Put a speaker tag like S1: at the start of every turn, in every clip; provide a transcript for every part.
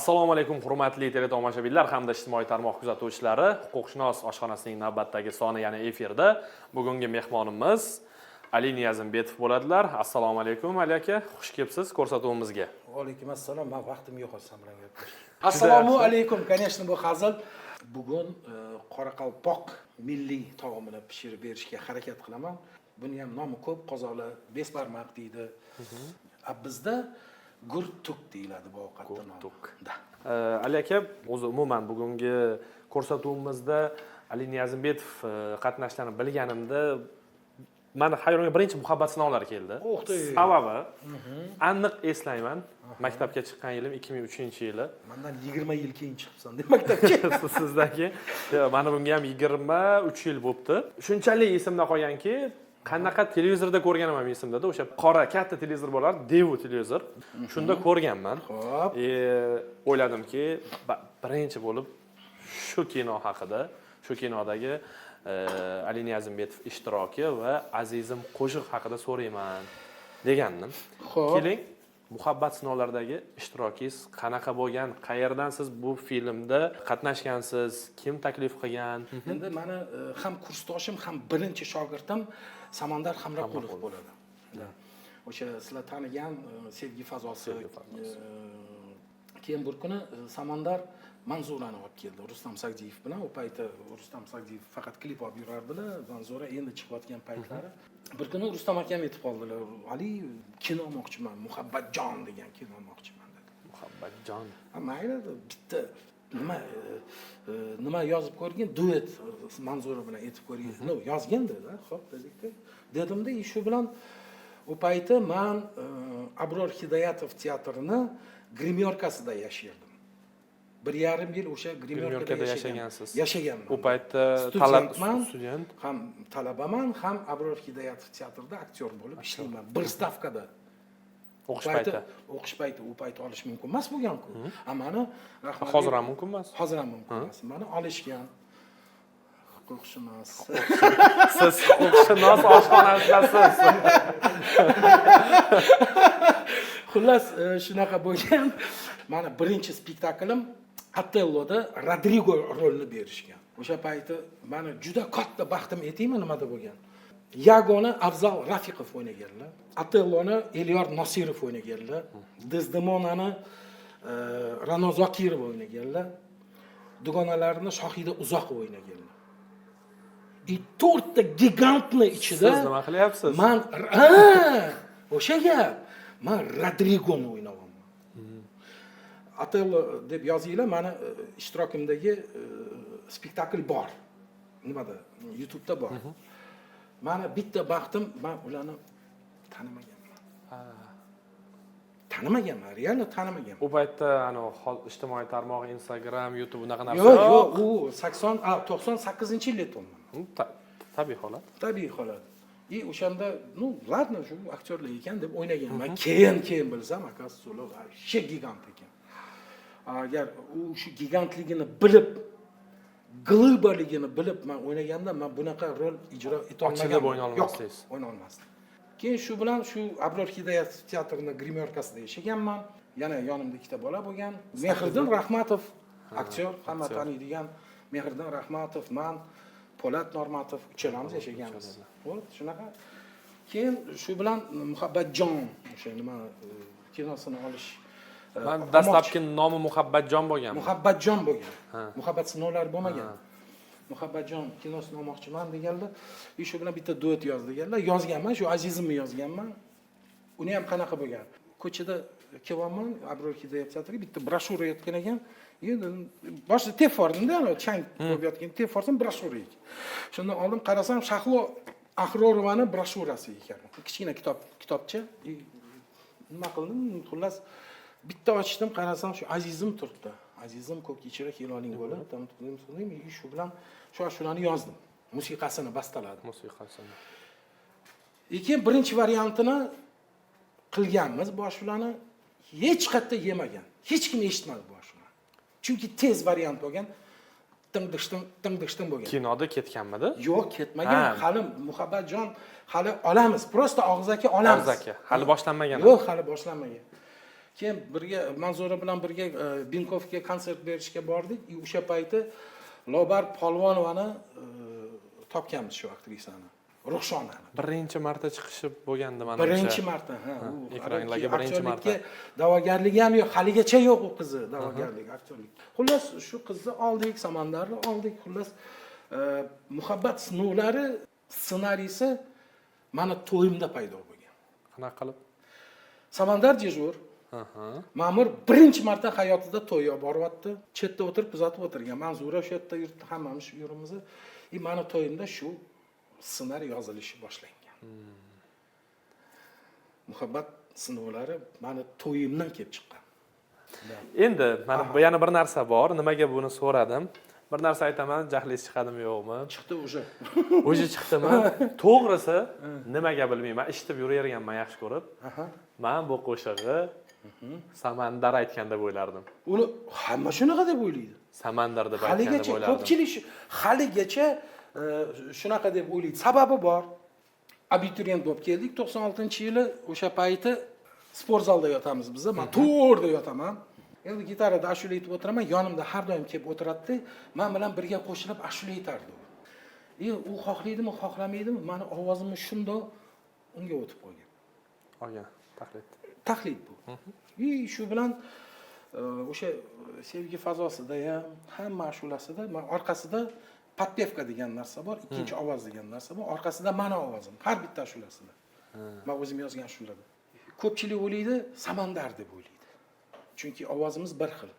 S1: Assalomu alaykum hurmatli teletomoshabinlar hamda ijtimoiy tarmoq kuzatuvchilari. Huquqshunos oshxonasining navbatdagi soni yana efirda. Bugungi mehmonimiz Ali Niyazimbetov bo'ladilar. Assalomu alaykum Ali aka, xush kelibsiz ko'rsatuvimizga.
S2: Va alaykum assalom. Men vaqtim yo'q hozir bilan gaplashishga. Assalomu alaykum. Конечно, bu hazil. Bugun Qoraqalpoq milliy taomini pishirib berishga harakat qilaman. Buni ham nomi ko'p, qozoqlar besbarmaq deydi. Bizda gurtuk deyiladi bu ovqatda nomi.
S1: Ali aka, o'zi umuman bugungi ko'rsatuvimizda Ali Niyazimbetov qatnashganini bilganimda meni hayolimga birinchi muhabbat sinovlari keldi. Sababi aniq eslayman. Maktabga chiqqan yilim 2003-yili.
S2: Mendan 20 yil keyin chiqibsan deb maktabga.
S1: Sizdagi mana bunga ham 23 yil bo'libdi. Shunchalik esimda qolganki, qanaqa televizorda ko'rganim ham esimda-da, o'sha qora katta televizor bo'lar, Devu televizor. Shunda ko'rganman.
S2: Xo'p.
S1: O'yladimki, birinchi bo'lib shu kino haqida, shu kinodagi Ali Niyazimbetov ishtiroki va Azizim qo'shiq haqida so'rayman degandim.
S2: Xo'p.
S1: Keling, muhabbat sinovlaridagi ishtirokingiz qanaqa bo'lgan? Qayerdan siz bu filmda qatnashgansiz? Kim taklif qilgan?
S2: Endi meni ham kursdoshim, ham birinchi shogirdim Samandar Hamroqulov bo'ladi. O'sha sizlar tanigan Sevgi fazosi. Keyin bir kuni Samandar Manzurani olib keldi Rustam Sagdiyev bilan. O paytda Rustam Sagdiyev faqat klip olib yurardilar. Manzura endi chiqayotgan paytlari. Bir kuni Rustam akam aytib qoldilar, Ali kino olmoqchiman, Muhabbatjon degan kino olmoqchiman dedi.
S1: Muhabbatjon.
S2: Mayli, bitta nima yozib ko'rgin, duet Manzura bilan aytib ko'ring. No, yozgan dedi. Xo'p, dedikda. Dedimda, shu bilan o paytda men Abror Hidoyatov teatrini grimyorkasida yashardim. 1,5 yil o'sha grimyorkada
S1: yashagansiz.
S2: Yashaganman.
S1: U paytda student,
S2: ham talabaman, ham Abror Hidoyatov teatrida aktyor bo'lib ishlayman. Bir stavkada. O'qish payti u payt olish mumkin emas bo'lgan-ku. Ammo
S1: hozir ham mumkin emas.
S2: Hozir ham mumkin emas. Meni olishgan. Huquqshunos.
S1: Siz huquqshunos oshxonasidasiz.
S2: Xullas, shunaqa bo'lgan. Mana birinchi spektaklim Otelloda Rodrigo rolini berishgan. O'sha payti meni juda katta baxtim aytaymi nimada bo'lgan. Yagona Afzal Rafiqov o'ynaganlar. Otelloni Elyor Nosirov o'ynaganlar. Desdemonani Ra'no Zokirov o'ynaganlar. Dugonalarni Shohida Uzoqov o'ynaganlar. 4 ta gigantni ichida
S1: siz nima qilyapsiz?
S2: Men o'sha gap. Men Rodrigoni o'ynadim. Otello deb yozinglar, meni ishtirokimdagi spektakl bor. Nimada? YouTube'da bor. Meni bitta baxtim, men ularni tanimaganman. Tanimaganman, realni tanimaganman.
S1: U paytda ijtimoiy tarmoq, Instagram, YouTube unaqa narsa
S2: yo'q, u 98-yil aytmoqman.
S1: Tabiiy holat.
S2: Tabiiy holat. O'shanda, ladno, shu aktyorlar ekan deb o'ynaganman. Keyin bilsam, akasi ular she gigant ekan. Agar u shu gigantligini bilib, globaligini bilib men o'ynaganda men bunaqa rol ijro eta olmaganman.
S1: O'yna olmasangiz.
S2: O'yna olmasdim. Keyin shu bilan shu Abror Hidoyatov teatrining grimyorkasida yashaganman. Yana yonimda ikkita bola bo'lgan. Mehriddin Rahmatov, aktyor, hamma taniydigan Mehriddin Rahmatov, men Po'lat Normatov uchalamiz yashaganmiz. Xo'p, shunaqa. Keyin shu bilan Muhabbatjon o'sha nima kinosini olish.
S1: Men dastlabki nomi Muhabbatjon bo'lgan.
S2: Muhabbatjon bo'lgan. Muhabbat sinovlari bo'lmagan. Muhabbatjon kinosini olmoqchiman deganlar. Shu bilan bitta duet yoz deganlar. Yozganman, shu Azizimni yozganman. Uni ham qanaqa bo'lgan? Ko'chada kelyapman, Abror Hidoyatov teatriga bitta broshura yotgan ekan. Endi boshida tepfordimda, chang bo'lib yotgan tepfordim broshura ekan. Shundan oldim, qarasam Shahlo Ahrorovaning broshurasi ekan. Kichkina kitobcha. Nima qildim? Xullas bitta ochdim, qarasam shu Azizim turibdi. Azizim ko'p kechira keloling bo'lib, shu bilan shu ashulani yozdim. Musiqasini bastaladim.
S1: Musiqasini.
S2: Keyin birinchi variantini qilganmiz, bu ashulani hech qayerda yemagan. Hech kim eshitmadi bu ashulani. Chunki tez variant bo'lgan. Tingdishtim bo'lgan.
S1: Kinoda ketganmidi?
S2: Yo'q, ketmagan. Hali Muhabbatjon hali olamiz. Prosta og'zaki olamiz.
S1: Og'zaki. Hali boshlanmagan.
S2: Yo'q, hali boshlanmagan. keyin birga Manzura bilan birga Binkovga konsert berishga bordik. O'sha payti Lobar Polvonovani topganmiz shu aktrisani. Ruxshonani.
S1: Birinchi marta chiqishi bo'lgandi mana.
S2: Birinchi marta, ha.
S1: Ekranlarga birinchi marta.
S2: Da'vogarligi ham yo'q, haligacha yo'q u qizi da'vogarlik, aktyorlik. Xullas, shu qizni oldik, Samandarni oldik. Xullas, Muhabbat sinovlari ssenariysi mana to'yimda paydo bo'lgan.
S1: Qanaqa qilib?
S2: Samandar dejur. Ma'mur birinchi marta hayotida to'yga boryapti. Chetda o'tirib kuzatib o'tirgan. Manzura o'sha yerda yuribdi, hammamiz yurimiz. Mana to'yimda shu ssenariy yozilishi boshlangan. Muhabbat sinovlari mana to'yimdan kelib chiqqan.
S1: Endi mana yana bir narsa bor. Nimaga buni so'radim? Bir narsa aytaman, jahlingiz chiqadimi yo'qmi?
S2: Chiqdi o'sha.
S1: O'zi chiqdimi? To'g'risi, nimaga bilmayman, eshitib yuraverganman yaxshi ko'rib. Men bu qo'shig'i Samandar aytganda o'ylardim.
S2: Uni hamma shunaqa deb o'ylaydi.
S1: Samandar deb aytganda o'ylardim.
S2: Ko'pchilik haligacha shunaqa deb o'ylaydi. Sababi bor. Abituriyent bo'lib keldik 96-yili, o'sha payti sport zalda yotamiz biz. Men to'rda yotaman. Endi gitarada ashula aytib o'tiraman, yonimda har doim kelib o'tiradi. Men bilan birga qo'shilib ashula aytardi. U xohlaydimi, xohlamaydimi, meni ovozimni shundoq unga o'tib qo'ygan.
S1: Olgan, tahlil.
S2: Tahlil bu. Shu bilan o'sha sevgi fazosida ham, hamma ashulasida men orqasida podpevka degan narsa bor, ikkinchi ovoz degan narsa bor, orqasida meni ovozim har bitta ashulasida. Men o'zim yozgan ashulada. Ko'pchilik o'ylaydi, Samandar deb o'ylaydi. Chunki ovozimiz bir xil.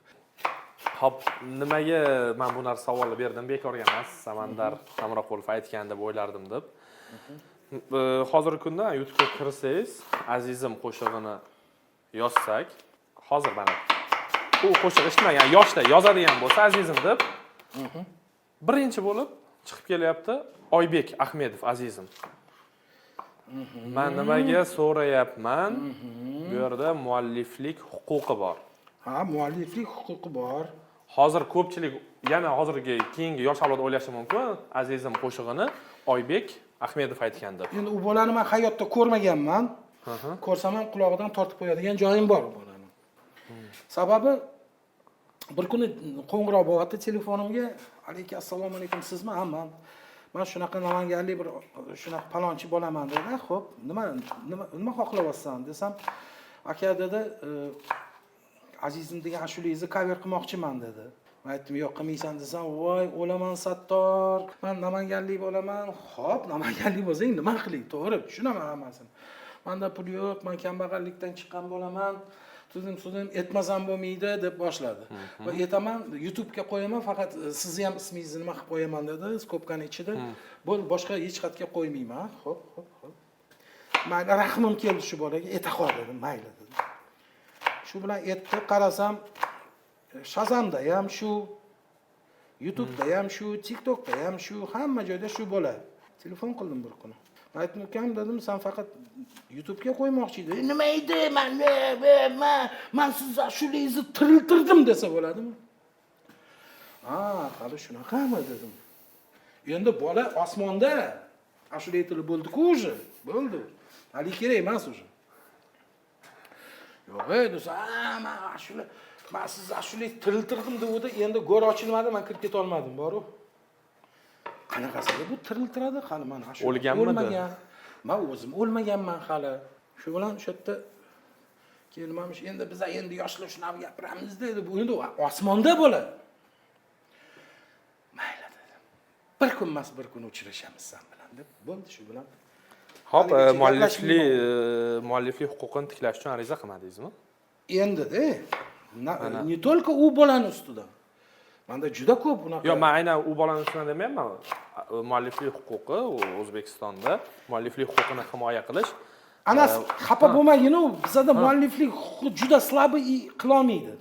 S1: Hop, nimaga men bu narsa savolni berdim? Bekorga emas. Samandar Hamroqulov aytgan deb o'ylardim deb. Hozirgi kunda YouTube'ga kirsangiz, Azizim qo'shig'ini yozsak, hozir mana u qo'shiq eshitmagan yoshda yozadigan bo'lsa Azizim deb birinchi bo'lib chiqib kelyapti Oybek Ahmedov Azizim. Men nimaga so'rayapman? Bu yerda mualliflik huquqi bor.
S2: Ha, mualliflik huquqi bor.
S1: Hozir ko'pchilik yana hozirgi keyingi yosh avlod o'ylashi mumkin, Azizim qo'shig'ini Oybek Ahmedov aytgan deb.
S2: Endi u bolani men hayotda ko'rmaganman. Ko'rsam ham qulog'idan tortib qo'yadigan joyim bor u bolani. Sababi bir kuni qo'ng'iroq bo'lyapti telefonimga. Alaykum assalomu alaykum, sizmi? Ha, men shunaqa namanganlik bir shunaqa palonchi bo'laman dedi. Xo'p, nima xohlayapsan desam, aka dedi, Azizim degan ashulangizni cover qilmoqchiman dedi. Men aytdim, yo'q qilmaysan desam, voy, o'laman Sattor. Men namanganlik bo'laman. Xo'p, namanganlik bo'lsang nima qiling? To'g'ri, tushunaman hammasini. Menda pul yo'q, men kambag'allikdan chiqqan bo'laman. Tuzim etmasam bo'lmaydi deb boshladi. Va aytaman, YouTube'ga qo'yaman, faqat sizni ham ismingizni nima qilib qo'yaman dedi, skopkani ichida. Boshqa hech qayerga qo'ymayman. Xo'p. Mayli, rahmim keldi shu bolaga, eta qol dedim, mayli dedim. Shu bilan etdi, qarasam Shazamda ham shu, YouTube'da ham shu, TikTok'da ham shu, hamma joyda shu bola. Telefon qildim bir kuni. Aytdim, ukam dedim, sen faqat YouTube'ga qo'ymoqchi edi. Nima edi? Men siz ashulangizni tiriltirdim desa bo'ladimi? Ha, hali shunaqami dedim. Endi bola osmonda ashula aytilib bo'ldi-ku o'zi. Bo'ldi. Hali kerak emas o'zi. Yo'q, desa, men siz ashulangizni tiriltirdim dedi. Endi go'r ochilmadi, men kirib keta olmadim, boru. Qanaqasiga bu tiriltiradi hali mana ashula.
S1: O'lganmidi?
S2: Men o'zim o'lmaganman hali. Shu bilan o'sha yerda kelmamish. Endi biz endi yoshlar shunaqa gapiramiz dedi. Bu endi osmonda bo'ladi. Mayli dedim. Bir kun emas, bir kun uchrashamiz sen bilan deb bo'ldi shu bilan.
S1: Hop, mualliflik huquqini tiklash uchun ariza qilmadingizmi?
S2: Endi-da. Ne только u bolani ustidan. Menda juda ko'p bunaqa.
S1: Yo'q, men aynan u bolani ustidan demayapman. Mualliflik huquqi O'zbekistonda mualliflik huquqini himoya qilish.
S2: Ana xafa bo'lmagin, u bizda mualliflik huquqi juda slab qila olmaydi.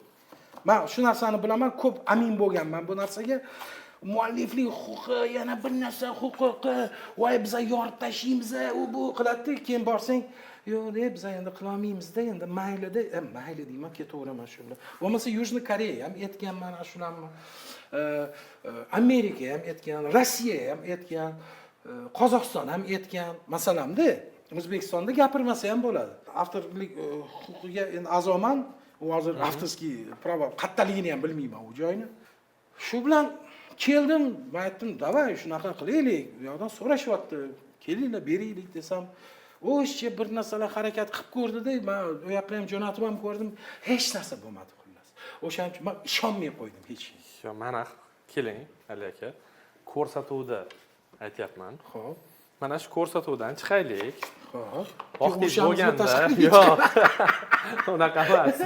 S2: Men shu narsani bilaman, ko'p amin bo'lganman bu narsaga. Mualliflik huquqi, yana bir narsa huquqi, voy biz yorib tashlaymiz, u bu qiladi, keyin borsang, yo'q deb biz endi qila olmaymiz-da, endi mayli-da, mayli deyman, ketaveraman shu bilan. Bo'lmasa Yujniy Koreya ham aytganman ashulamni. Amerika ham aytgan, Rossiya ham aytgan, Qozog'iston ham aytgan. Masalan-da, O'zbekistonda gapirmasa ham bo'ladi. Avtorlik huquqiga endi a'zoman, U hozir avtoskiy prava qattaligini ham bilmayman u joyni. Shu bilan keldim, men aytdim, "Davay, shunaqa qilaylik." Bu yoqdan so'rashyapti. "Kelinglar, beraylik" desam, o'shcha bir narsalar harakat qilib ko'rdi-da, men u yoqqa ham jo'natib ham ko'rdim, hech narsa bo'lmadi xullas. O'shaning uchun men ishonmay qo'ydim hech kimga.
S1: Yo, mana keling, Ali aka. Ko'rsatuvda aytyapman.
S2: Xo'p.
S1: Mana shu ko'rsatuvdan chiqaylik.
S2: Xo'p.
S1: Vaqtingiz bo'lganda, yo'q. Unaqa emas.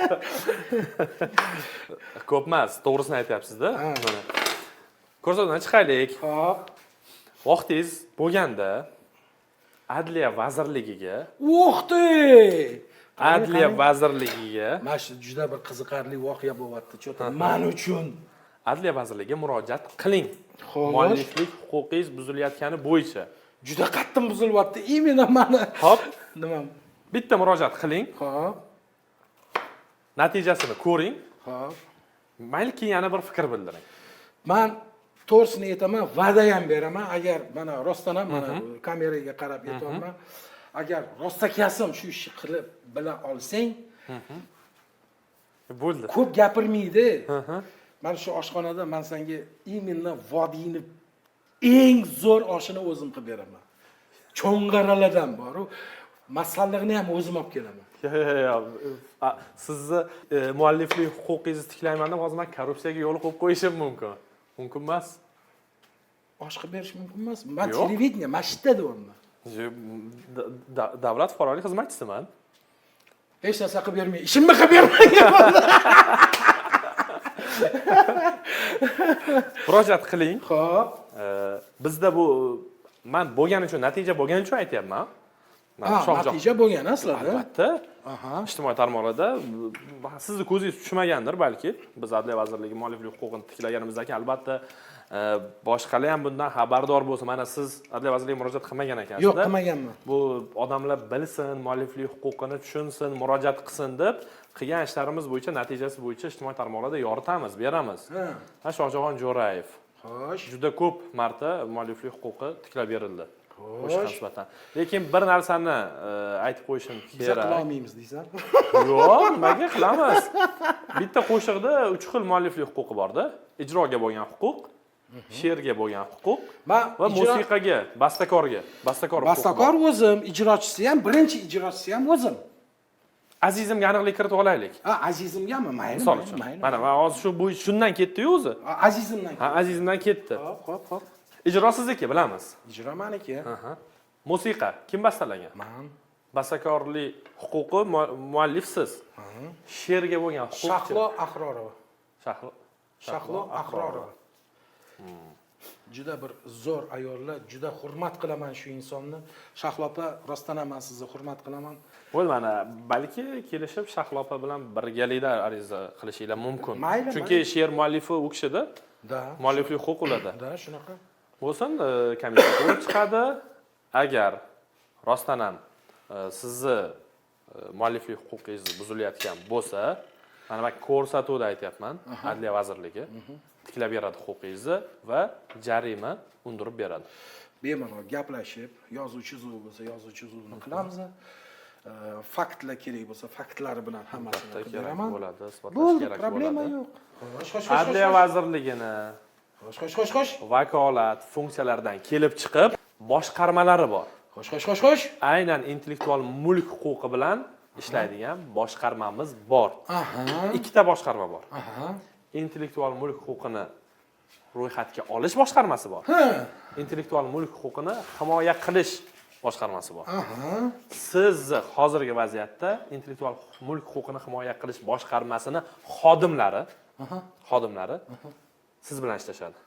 S1: Ko'p emas, to'g'risini aytyapsiz-da. Mana. Ko'rsatuvdan chiqaylik.
S2: Xo'p.
S1: Vaqtingiz bo'lganda Adliya vazirligiga, Adliya vazirligiga,
S2: mana shu juda bir qiziqarli voqea bo'lyapti. Cho'ta men uchun
S1: Adliya vazirligiga murojaat qiling.
S2: Xo'sh.
S1: Mualliflik huquqingiz buzilayotgani bo'yicha.
S2: juda qattiq buzilyapti. Imенно meni.
S1: Hop,
S2: Nima?
S1: bitta murojaat qiling.
S2: Xo'p.
S1: Natijasini ko'ring.
S2: Xo'p.
S1: Mayli keyin yana bir fikr bildiring.
S2: Men to'g'risini aytaman, va'da ham beraman. Agar mana rostdan ham mana kameraga qarab aytyapman. Agar rostakasam shu ishni qilib bila olsang,
S1: Bo'ldi.
S2: ko'p gapirmaydi. Mana shu oshxonada men senga именно vodiyni eng zo'r oshini o'zim qilib beraman. Cho'ng'aralardan bor-u, masalliqni ham o'zim olib kelaman.
S1: Yo. Sizni mualliflik huquqingizni tiklayman deb hozir men korrupsiyaga yo'l qo'yib qo'yishim mumkin. Mumkin emas.
S2: Osh qilib berish mumkin emas. Men televideniya, masjidda deyapman.
S1: Davlat fuqarolik xizmatchisiman.
S2: Hech narsa qilib bermay, ishimni qilib bermayman.
S1: Murojaat qiling.
S2: Xo'p.
S1: Bizda bu men bo'lgani uchun, natija bo'lgani uchun aytyapman.
S2: Natija bo'lgan aslida.
S1: Albatta. Ijtimoiy tarmoqlarda sizni ko'zingiz tushmagandir balki. Biz Adliya vazirligi mualliflik huquqini tiklaganimizdan keyin albatta boshqalar ham bundan xabardor bo'lsa, mana siz Adliya vazirligiga murojaat qilmagan ekansiz.
S2: Yo'q, qilmaganman.
S1: Bu odamlar bilsin, mualliflik huquqini tushunsin, murojaat qilsin deb qilgan ishlarimiz bo'yicha, natijasi bo'yicha ijtimoiy tarmoqlarda yoritamiz, beramiz. Shohjahon Jo'rayev.
S2: Xo'sh.
S1: Juda ko'p marta mualliflik huquqi tiklab berildi. Qo'shiqqa nisbatan. Lekin bir narsani aytib qo'yishim
S2: Biz
S1: kerak.
S2: qila olmaymiz deysan.
S1: Yo'q, nimaga qilamiz? Bitta qo'shiqda 3 xil mualliflik huquqi bor-da. Ijroga bo'lgan huquq, she'rga bo'lgan huquq va musiqaga, bastakorga, bastakor huquqi.
S2: Bastakor o'zim, ijrochisi ham, birinchi ijrochisi ham o'zim.
S1: Azizimga aniqlik kiritib olaylik.
S2: Azizimgami? Mayli.
S1: Misol uchun. Mana hozir shu shundan ketdi-yu o'zi.
S2: Azizimdan.
S1: Azizimdan ketdi.
S2: Xo'p.
S1: Ijro sizniki, bilamiz.
S2: Ijro meniki.
S1: Musiqa kim bastalagan?
S2: Men.
S1: Bastakorlik huquqi muallifsiz. She'rga bo'lgan huquq.
S2: Shahlo Ahrorova.
S1: Shahlo
S2: Ahrorova. Juda bir zo'r ayollar, juda hurmat qilaman shu insonni. Shahlo opa, rostdan ham men sizni hurmat qilaman.
S1: Bo'l mana, balki kelishib Shahlo opa bilan birgalikda ariza qilishinglar mumkin. Chunki she'r muallifi u kishida.
S2: Da.
S1: Mualliflik huquq ularda.
S2: Da, shunaqa.
S1: Bo'lsin, komissiya ko'rib chiqadi. Agar rostdan ham sizni mualliflik huquqingiz buzilayotgan bo'lsa, mana men ko'rsatuvda aytyapman, Adliya vazirligi tiklab beradi huquqingizni va jarima undirib beradi.
S2: Bemalol gaplashib, yozuv chizuv bo'lsa, yozuv chizuvni qilamiz. Faktlar kerak bo'lsa, faktlari bilan hammasini qilib beraman.
S1: Bo'ladi, isbotlash kerak bo'ladi.
S2: Problema yo'q.
S1: Adliya vazirligini
S2: Xo'sh.
S1: vakolat funksiyalaridan kelib chiqib boshqarmalari bor.
S2: Xo'sh.
S1: Aynan intellektual mulk huquqi bilan ishlaydigan boshqarmamiz bor. Ikkita boshqarma bor. Intellektual mulk huquqini ro'yxatga olish boshqarmasi bor. Intellektual mulk huquqini himoya qilish boshqarmasi bor. Siz hozirgi vaziyatda intellektual mulk huquqini himoya qilish boshqarmasining xodimlari siz bilan ishlashadi.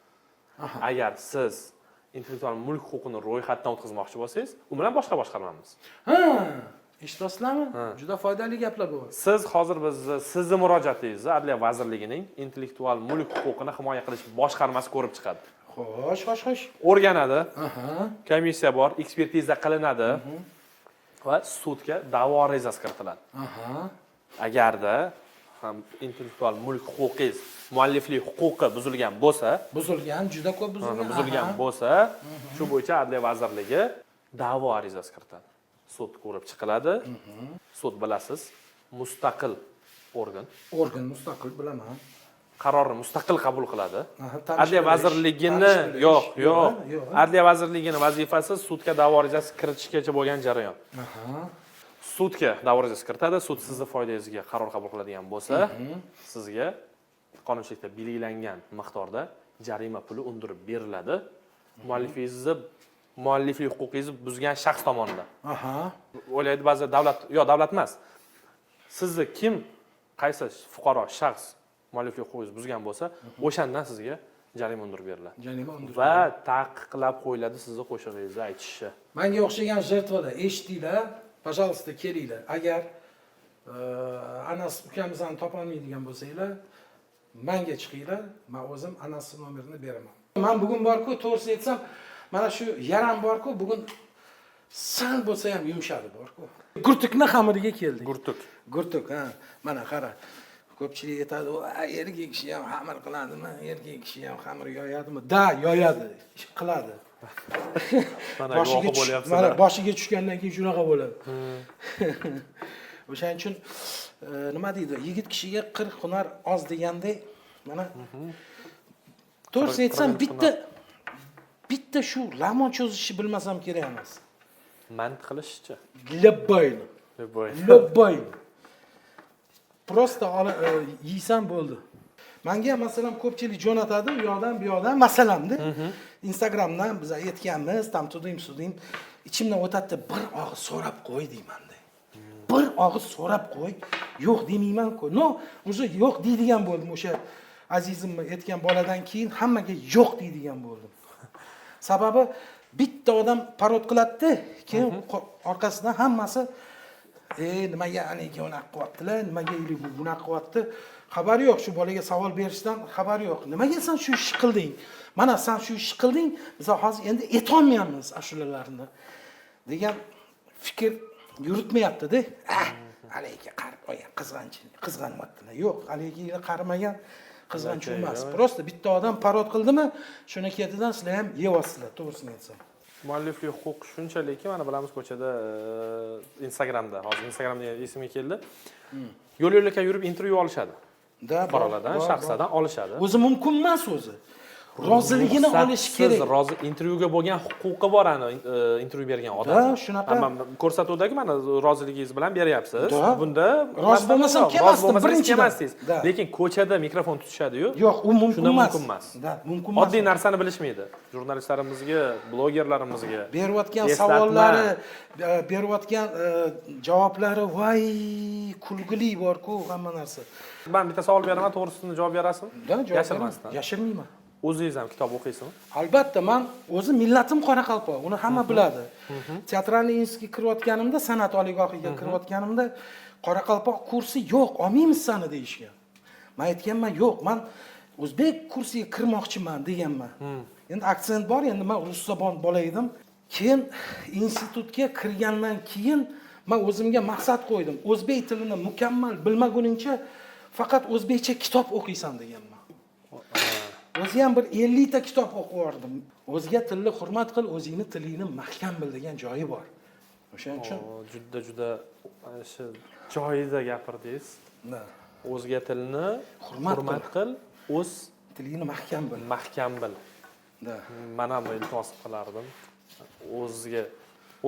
S1: Agar siz intellektual mulk huquqini ro'yxatdan o'tkazmoqchi bo'lsangiz, u bilan boshqa boshqarmamiz.
S2: Eshitdingizmi? Juda foydali gaplar bu.
S1: Siz hozir sizni murojaatingizni Adliya vazirligining intellektual mulk huquqini himoya qilish boshqarmasi ko'rib chiqadi.
S2: Xo'sh.
S1: O'rganadi. Komissiya bor, ekspertiza qilinadi va sudga da'vo arizasi kiritiladi. Agarda ham intellektual mulk huquqingiz, mualliflik huquqi buzilgan bo'lsa,
S2: juda ko'p
S1: buzilgan bo'lsa, shu bo'yicha Adliya vazirligi da'vo arizasi kiritadi. Sud ko'rib chiqiladi. Sud bilasiz, mustaqil
S2: Organ mustaqil bilaman.
S1: qarorni mustaqil qabul qiladi.
S2: Tanish
S1: Adliya
S2: bilish,
S1: vazirligini
S2: tanish bilish.
S1: yo'q.
S2: Yo'q.
S1: Adliya vazirligini vazifasi sudga da'vo arizasi kiritishgacha bo'lgan jarayon. Sudga da'vo arizasi kiritadi, sud sizni foydangizga qaror qabul qiladigan bo'lsa, sizga qonunchilikda belgilangan miqdorda jarima puli undirib beriladi. Mualliflik huquqingizni buzgan shaxs tomonidan. O'ylaydi ba'zi davlat emas. Sizni qaysi fuqaro shaxs mualliflik huquqingizni buzgan bo'lsa, o'shandan sizga jarima undirib beriladi. Va taqiqlab qo'yiladi sizni qo'shig'ingizni aytishni.
S2: Menga o'xshagan jертваlar eshitinglar, пожалуйста, kelinglar. Agar Anas ukamizni topolmaydigan bo'lsanglar, menga chiqinglar, men o'zim Anas nomerini beraman. Men bugun bor-ku, to'g'risini aytsam, mana shu yaram bor-ku, bugun sal bo'lsa ham yumshadi bor-ku. Gurtukni xamiriga keldik. Gurtuk, ha. Mana qara. Ko'pchilik aytadi, erkak kishi ham xamir qiladimi? Erkak kishi ham xamir yoyadimi? Da, yoyadi, qiladi. Mana boshiga tushgandan keyin shunaqa bo'ladi. O'shaning uchun nima deydi? Yigit kishiga 40 hunar oz degandek, mana to'g'risini aytsam, bitta shu lamon cho'zishni bilmasam kerak emas.
S1: Mant qilishchi.
S2: Любой. Просто yeysan bo'ldi. Menga masalan ko'pchilik jo'natadi, u yoqdan bu yoqdan masalamda. Instagramdan biz aytganmiz, tam tudim. Ichimdan o'tadi, bir og'iz so'rab qo'y deymanda. Bir og'iz so'rab qo'y. Yo'q demayman-ku. No, o'sha yo'q deydigan bo'ldim o'sha azizimni aytgan boladan keyin hammaga yo'q deydigan bo'ldim. Sababi bitta odam parod qiladi, keyin orqasidan hammasi nimaga aniki unaqa qilyaptilar, nimaga bunaqa qilyapti, xabari yo'q. Shu bolaga savol berishdan xabari yo'q. Nimaga sen shu ish qilding? Mana sen shu ish qilding, biz hozir endi etolmayapmiz ashulalarni degan fikr yuritmayapti-da. Haligi qarib qo'ygan qizg'anyaptilar. Yo'q, haligi qarimagan qizg'anch emas. Просто bitta odam parod qildimi, shuni ketidan sizlar ham yeyapsizlar, to'g'risini aytsam.
S1: Mualliflik huquq shunchalik, mana bilamiz ko'chada Instagramda, hozir Instagramda esimga keldi. Yo'l-yo'lakay yurib intervyu olishadi. Fuqarolardan, shaxslardan olishadi.
S2: O'zi mumkin emas o'zi. Roziligini olish kerak.
S1: Rozi intervyuga bo'lgan huquqi bor ani intervyu bergan odam.
S2: Shunaqa.
S1: Ko'rsatuvdagi mana roziligingiz bilan beryapsiz. Bunda
S2: rozi bo'lmasam kelmasdim, birinchi
S1: kelmasdingiz. Lekin ko'chada mikrofon tutishadi-yu.
S2: Yo'q, u mumkin emas. Mumkin emas.
S1: Oddiy narsani bilishmaydi. Jurnalistlarimizga, blogerlarimizga
S2: berayotgan savollari, berayotgan javoblari voy kulgili bor-ku, hamma narsa.
S1: Men bitta savol beraman, to'g'risini javob berasizmi? Yashirmasdan.
S2: Yashirmayman.
S1: O'zingiz ham kitob o'qiysizmi?
S2: Albatta, men o'zim millatim Qoraqalpoq, uni hamma biladi. Teatralniy institutga kirayotganimda, san'at oliygohiga kirayotganimda Qoraqalpoq kursi yo'q, olmaymiz seni deyishgan. Men aytganman, yo'q, men o'zbek kursiga kirmoqchiman deganman. Endi aksent bor, endi men russabon bola edim. Keyin institutga kirgandan keyin men o'zimga maqsad qo'ydim. O'zbek tilini mukammal bilmaguningcha faqat o'zbekcha kitob o'qiysan deganman. O'zi ham bir 50 ta kitob o'qiyordim. O'zga tilni hurmat qil, o'zingni tilingni mahkam bil degan joyi bor. O'shaning uchun
S1: juda shu joyida gapirdingiz. O'zga tilni hurmat qil, o'z
S2: tilingni mahkam bil.
S1: Men ham iltimos qilardim.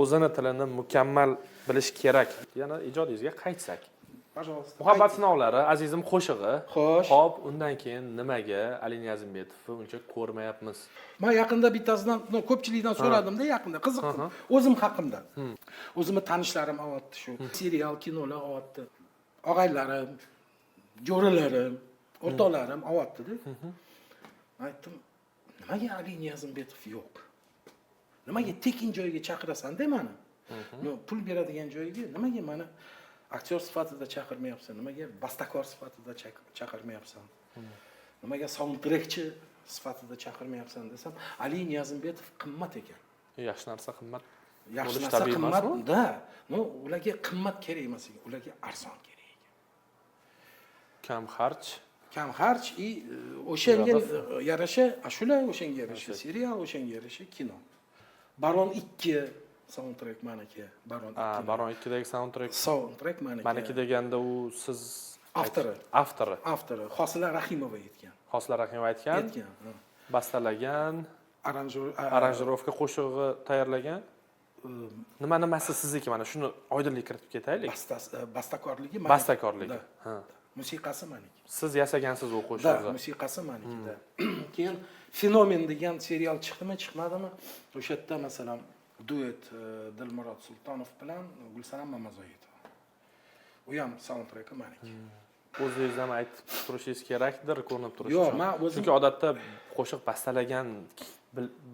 S1: O'zini tilini mukammal bilish kerak. Yana ijodingizga qaytsak.
S2: Пожалуйста.
S1: Muhabbat sinovlari, azizim qo'shig'i.
S2: Xo'sh.
S1: Hop, undan keyin nimaga Ali Niyozimbetov uncha ko'rmayapmiz?
S2: Men yaqinda bittasidan, ko'pchilikdan so'radim-da, yaqinda qiziqdim. O'zim haqimda. O'zimni tanishlarim olyapti shu. Serial, kinolar olyapti. Og'aylarim, jo'ralarim, o'rtoqlarim olyapti-da. Aytdim, nimaga Ali Niyozimbetov yo'q? Nimaga tekin joyga chaqirasan-da meni? Pul beradigan joyga nimaga meni aktyor sifatida chaqirmayapsan? Nimaga bastakor sifatida chaqirmayapsan? Nimaga soundtrackchi sifatida chaqirmayapsan desam, Ali Niyozimbetov qimmat ekan.
S1: Yaxshi narsa qimmat.
S2: Yaxshi narsa qimmat-da. Ularga qimmat kerak emas ekan, ularga arzon kerak ekan. Kam xarj и o'shanga yarasha ashula, o'shanga yarasha serial, o'shanga yarasha kino. Baron 2 soundtrack maniki. Baron 2.
S1: Baron 2 dagi soundtrack.
S2: Soundtrack maniki.
S1: Maniki deganda u siz
S2: avtori Hosila Rahimova aytgan.
S1: Hosila Rahimova aytgan, bastalagan, aranjirovka qo'shig'i tayyorlagan. Nimasi sizniki? Mana shuni oydinlik kiritib ketaylik.
S2: Bastakorligi
S1: Bastakorligi. Ha.
S2: Musiqasi meniki.
S1: Siz yasagansiz u qo'shiqni.
S2: Musiqasi menikida. Keyin Fenomen degan serial chiqdimi, chiqmadimi? O'sha yerda masalan duet Dilmurod Sultonov bilan Gulsanam Mamazoitova. U ham soundtreki meniki.
S1: O'zingiz ham aytib turishingiz kerakdir, ko'rinib turishi
S2: Yo'q,
S1: uchun.
S2: men o'zim
S1: Chunki odatda qo'shiq bastalagan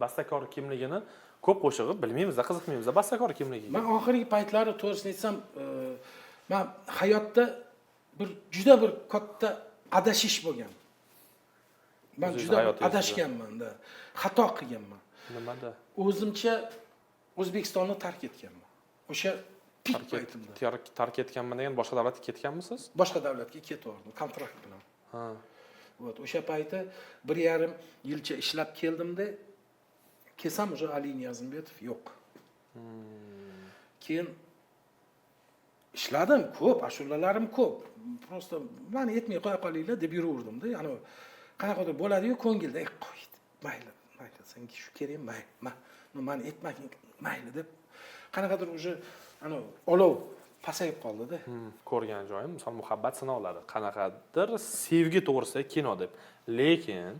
S1: bastakor kimligini ko'p qo'shig'i bilmaymiz, qiziqmaymiz bastakor kimligiga.
S2: Men oxirgi paytlari to'g'risini aytsam, men hayotda juda bir katta adashish bo'lgan. Men juda adashganman-da, xato qilganman.
S1: Nimada?
S2: O'zimcha O'zbekistonni tark etganman. O'sha pik paytimda.
S1: Tark etganman degan boshqa davlatga ketganmisiz?
S2: Boshqa davlatga ketdim, kontrakt bilan.
S1: Ha.
S2: Вот, o'sha payti 1,5 yilcha ishlab keldimda, kelsam уже Ali Niyozmbetov yo'q. Keyin ishladim ko'p, ashulalarim ko'p. Просто meni aytmay qo'ya qolinglar deb yuraverdim-da. Ya'ni qanaqadir bo'ladi-yu, ko'ngilda qo'y. Mayli, senga shu kerak, meni aytmagin, mayli deb qanaqadir уже ana olov pasayib qoldi-da.
S1: Ko'rgan joyim, misol muhabbat sinovlari, qanaqadir sevgi to'g'risidagi kino deb. Lekin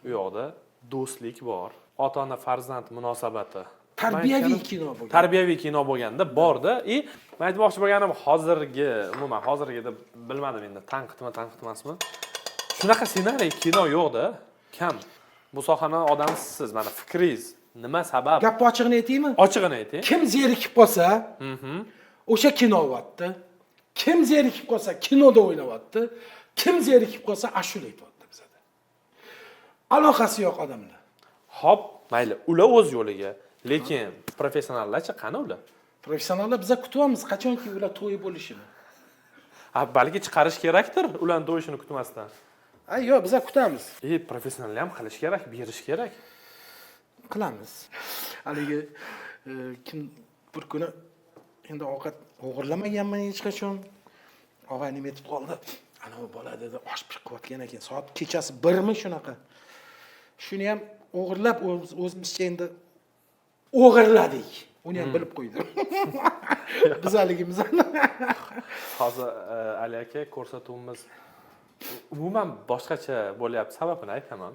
S1: u yoqda do'stlik bor, ota-ona farzand munosabati,
S2: tarbiyaviy kino bo'lgan.
S1: Tarbiyaviy kino bo'lganda borda, men aytmoqchi bo'lganim umuman hozirgi deb bilmadim endi, tanqid emasmi? Shunaqa ssenariy kino yo'qda, kam. Bu sohaning odamisiz, mana fikringiz nima sabab?
S2: Gap ochiqni aytaymi?
S1: Ochiqini ayting.
S2: Kim zerikib qolsa, o'sha kino o'tdi. Kim zerikib qolsa, kinoda o'ynayapti. Kim zerikib qolsa, ashula aytyapti bizda. Aloqasi yo'q odamlar.
S1: Hop, mayli, ular o'z yo'liga. Lekin professionallarcha qani ular?
S2: Professionallar biza kutyapmiz, qachonki ular to'y bo'lishini.
S1: Balki chiqarish kerakdir, ularning to'yishini kutmasdan.
S2: Yo'q, biza kutamiz.
S1: Professional ham qilish kerak, berish kerak.
S2: Qilamiz. Haligi kim bir kuni endi ovqat o'g'irlamaganman hech qachon. Og'a nima etib qoldi? Ana bu bola dedi, osh pishqiyotgan ekan. Soat kechasi 1 mi shunaqa. Shuni ham o'g'irlab o'zimizcha endi o'g'irladik. Uni ham bilib qo'ydim. Bizaligimiz.
S1: Hozir Ali aka ko'rsatuvimiz umuman boshqacha bo'lyapti. Sababini aytaman.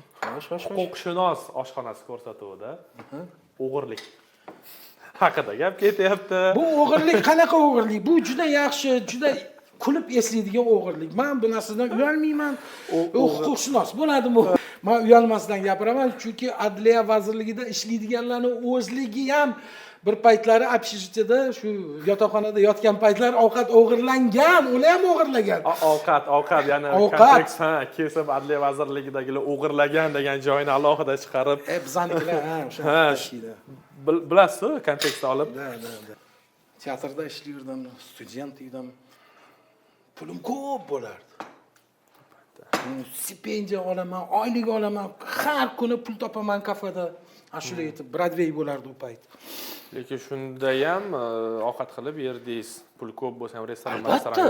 S1: Huquqshunos oshxonasi ko'rsatuvida o'g'irlik haqida gap ketyapti.
S2: Bu o'g'irlik qanaqa o'g'irlik? Bu juda yaxshi, juda kulib eslaydigan o'g'irlik. Men bu narsadan uyalmayman. U huquqshunos bo'ladimi? Men uyalmasdan gapiraman, chunki Adliya vazirligida ishlaydiganlarning o'zligi ham bir paytlari общежитiyada shu yotoqxonada yotgan paytlar ovqat o'g'irlangan, ular ham o'g'irlagan.
S1: Ovqat, ya'ni kontekst, kesib Adliya vazirligidagilar o'g'irlagan degan joyini alohida chiqarib,
S2: bizanikilar o'sha ishlaydi.
S1: Bilasiz, kontekstni olib.
S2: Da. Teatrda ishlaydim, student edim. Pulim ko'p bo'lardi. Stipendiya olaman, oylik olaman, har kuni pul topaman kafeda. Ashula aytib, Broadway bo'lardi u payt.
S1: Lekin shunda ham ovqat qilib yerdingiz. Pul ko'p bo'lsa ham restoran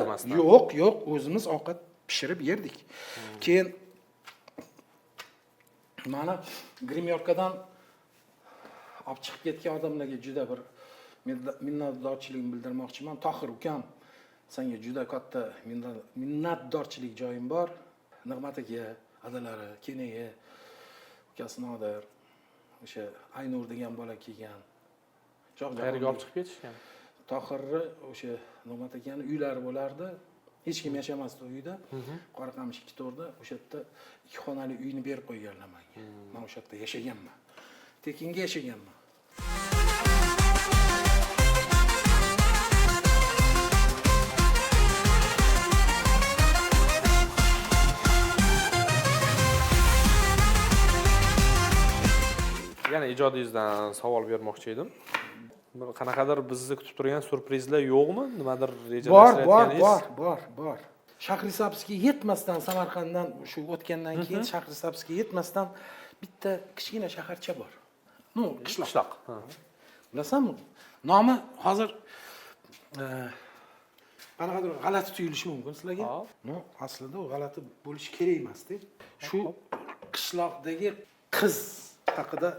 S1: emasdan.
S2: Yo'q, o'zimiz ovqat pishirib yerdik. Keyin mana Grimyorkadan olib chiqib ketgan odamlarga juda bir minnatdorchiligimni bildirmoqchiman. Tohir ukam, senga juda katta minnatdorchilik joyim bor. Nig'mat aka, adalari, Kenaya, ukasi Nodir, o'sha Aynur degan bola kelgan.
S1: Qayerga olib chiqib ketishgan?
S2: Tohirni o'sha Nig'mat akaning uylari bo'lardi. Hech kim yashamasdi uyda. Qoraqamish 2 to'rda o'sha yerda 2 xonali uyni berib qo'yganlar menga. Men o'sha yerda yashaganman. Tekinga yashaganman.
S1: Yana ijodingizdan savol bermoqchi edim. Qanaqadir bizni kutib turgan surprizlar yo'qmi? Nimadir rejalashtirayotganingiz?
S2: Bor. Shahrisabzga yetmasdan, Samarqanddan shu o'tgandan keyin Shahrisabzga yetmasdan bitta kichkina shaharcha bor. Qishloq. Bilasanmi? Nomi hozir qanaqadir g'alati tuyulishi mumkin sizlarga.
S1: Hop.
S2: No, aslida u g'alati bo'lishi kerak emas-da. Shu qishloqdagi qiz haqida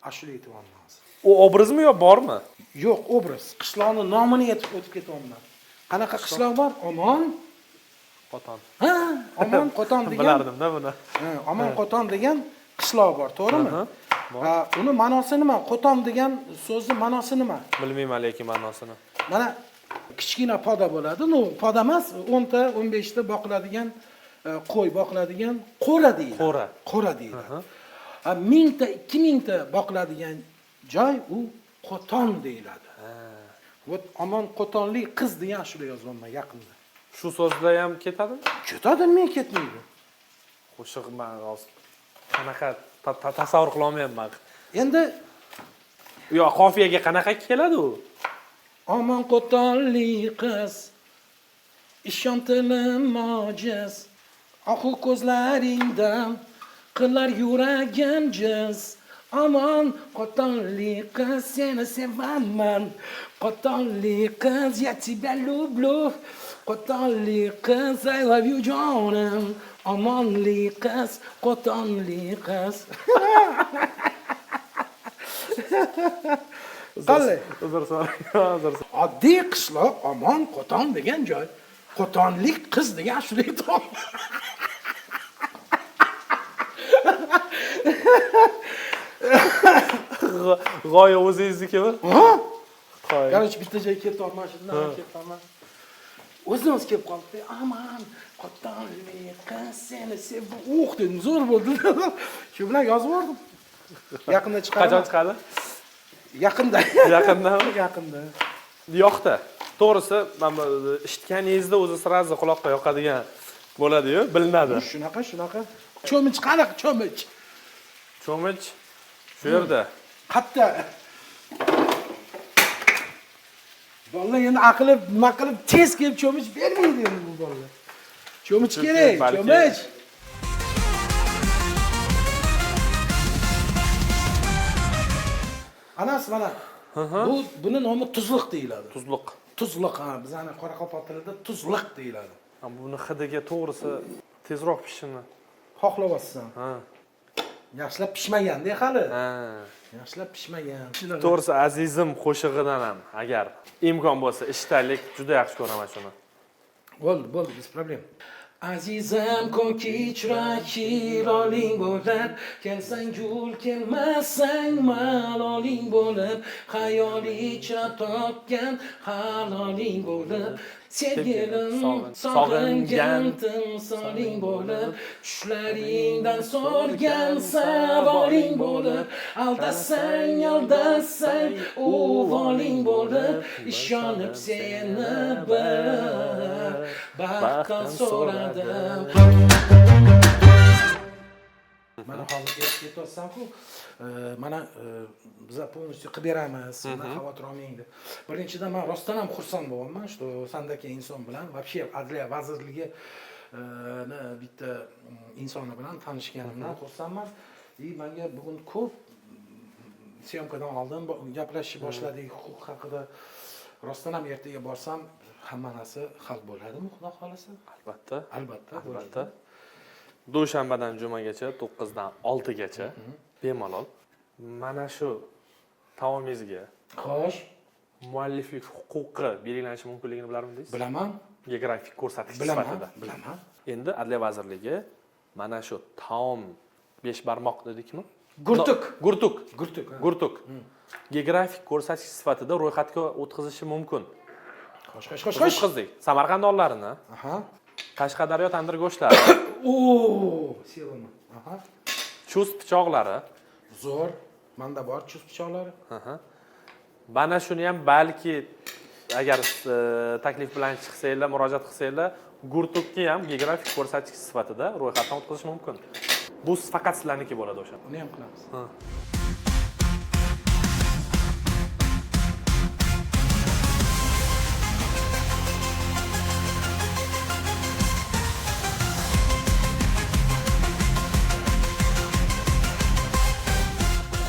S2: ashula aytyapman hozir.
S1: U obrazmi yo bormi?
S2: Yo'q, obraz. Qishloqning nomini aytib o'tib ketyapman. Qanaqa qishloq bor? Omon.
S1: Qo'ton.
S2: Ha, Omon Qo'ton degan.
S1: Bilardim-da buni.
S2: Ha, Omon Qo'ton degan qishloq bor, to'g'rimi? Ha, uni ma'nosi nima? Qo'ton degan so'zni ma'nosi nima?
S1: Bilmayman lekin ma'nosini.
S2: Mana kichkina poda bo'ladi. No, poda emas, 10 ta, 15 ta boqiladigan qo'y boqiladigan qo'ra deydi. Qo'ra deydi. Ha, 1000 ta, 2000 ta boqiladigan joy u Qo'ton deyiladi. Va Omon Qo'tonli qiz degan ashula yozganman yaqinda.
S1: Shu so'zda ham ketadimi?
S2: Ketadimi, ketmaydi.
S1: Qo'shiq men hozir qanaqa tasavvur qila olmayapman.
S2: Endi
S1: Yo, qofiyaga qanaqa keladi u?
S2: Omon Qo'tonli qiz, ishontilim mojiz, oqu ko'zlaringdan qilar yuragim jiz. Omon Qo'tonli qiz, seni sevaman. Qo'tonli qiz, я тебя люблю. Qo'tonli qiz, I love you jonim. Omonli qiz, Qo'tonli qiz. Qanday?
S1: Uzr so'rang.
S2: Oddiy qishloq, Omon Qo'ton degan joy. Qo'tonlik qiz degan ashula aytyapman.
S1: G'oya o'zingiznikimi?
S2: Ha?
S1: Qo'y.
S2: Qarang, bitta joyga ketyapman, shundan ketyapman. O'zimiz kelib qoldi. Aman, Qo'tonli qiz, seni sevib, dedim, zo'r bo'ldi. Shu bilan yozib yubordim. Yaqinda chiqadi.
S1: Qachon chiqadi?
S2: Yaqinda.
S1: Yaqindami?
S2: Yaqinda.
S1: Yo'qda. To'g'risi, mana eshitganingizda o'zi sirazi quloqqa yoqadigan bo'ladi-yu, bilinadi.
S2: Shunaqa. Cho'mich qanaqa cho'mich?
S1: Cho'mich shu yerda.
S2: Qatta. Bolalar endi aqli nima qilib tez kelib cho'mich bermaydi endi bu bolalar. Cho'mich kerak, cho'mich. Anas mana. Buni nomi tuzliq deyiladi. Tuzliq, ha, bizning Qoraqalpoq tilida tuzliq deyiladi.
S1: Buni hidiga to'g'risi tezroq pishishini
S2: xohlayapsan.
S1: Ha.
S2: Yaxshilab pishmagan-da hali.
S1: Ha.
S2: Yaxshilab pishmagan.
S1: To'g'risi azizim qo'shig'idan ham agar imkon bo'lsa eshitaylik, juda yaxshi ko'raman shuni.
S2: Bo'ldi, bez problem. Azizim ko'ki chiroq hiloling bo'lar, kelsang gul, kelmasang maloling bo'lar, xayolicha topgan haloling bo'lar, sevgilim sog'ingan timsoling bo'lar, tushlaringdan so'rgan savoling bo'lar, aldasang u voling bo'lar, ishonib seni bir baxtdan so'radim. Mana hozir ketyapsan-ku, mana biz полностью qilib beramiz, xavotir olmang deb. Birinchidan men rostdan ham xursand bo'lyapman, что sandaki inson bilan, вообще Adliya vazirligi bitta insoni bilan tanishganimdan xursandman. Menga bugun ko'p syomkadan oldin gaplashib boshladik huquq haqida. Rostdan ham ertaga borsam hamma narsa hal bo'ladimi, xudo xolasa?
S1: Albatta. Dushanbadan jumagacha 9 dan 6 gacha bemalol. Mana shu taomingizga
S2: Xo'sh,
S1: mualliflik huquqi belgilanishi mumkinligini bilarmidingiz?
S2: bilaman.
S1: Geografik ko'rsatkich sifatida.
S2: Bilaman.
S1: Endi Adliya vazirligi mana shu taom 5 barmoq dedikmi? Gurtuk. Geografik ko'rsatkich sifatida ro'yxatga o'tkazishi mumkin.
S2: Xo'sh.
S1: O'tkazdik. Samarqand onlarini,
S2: Aha.
S1: Qashqadaryo tandir go'shtlari,
S2: sevaman. Aha.
S1: chust pichoqlari.
S2: Zo'r. Menda bor chust pichoqlari.
S1: Mana shuni ham balki agar taklif bilan chiqsanglar, murojaat qilsanglar, gurtukni ham geografik ko'rsatkich sifatida ro'yxatdan o'tkazish mumkin. Bu faqat sizlarniki bo'ladi o'sha.
S2: Uni ham qilamiz.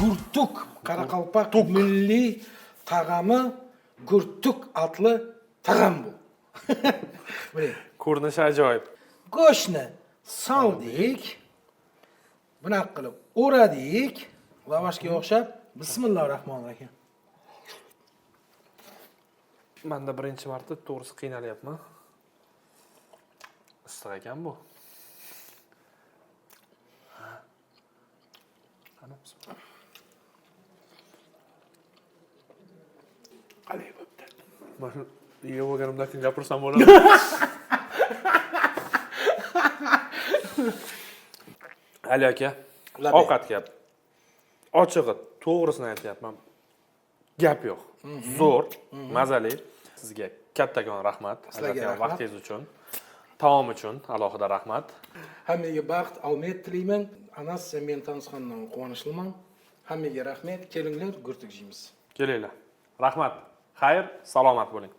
S2: Gurtuk, Qoraqalpoq milliy tag'ami gurtuk atli tag'am bu. Biling.
S1: Ko'rinishi ajoyib.
S2: Go'shtni soldik. Bunaqa qilib o'radik. Lavashga o'xshab. Bismillahirrohmanirrohim.
S1: Menda birinchi marta to'g'risi qiynalyapman. Issiq ekan bu. Ana bismillah.
S2: Qalay bo'pti.
S1: Mana yeb olganimdan keyin gapirsam bo'ladimi? Ali aka, ovqatga ochig'i to'g'risini aytyapman. Gap yo'q. Zo'r, mazali. Sizga kattakon rahmat.
S2: Sizlarga
S1: Vaqtingiz uchun, taom uchun alohida rahmat.
S2: Hammaga baxt, omad tilayman. Anas, sen meni tanishgandan quvonishliman. Hammaga rahmat. Kelinglar, gurtuk yeymiz.
S1: Kelinglar. Rahmat. Xayr, salomat bo'ling.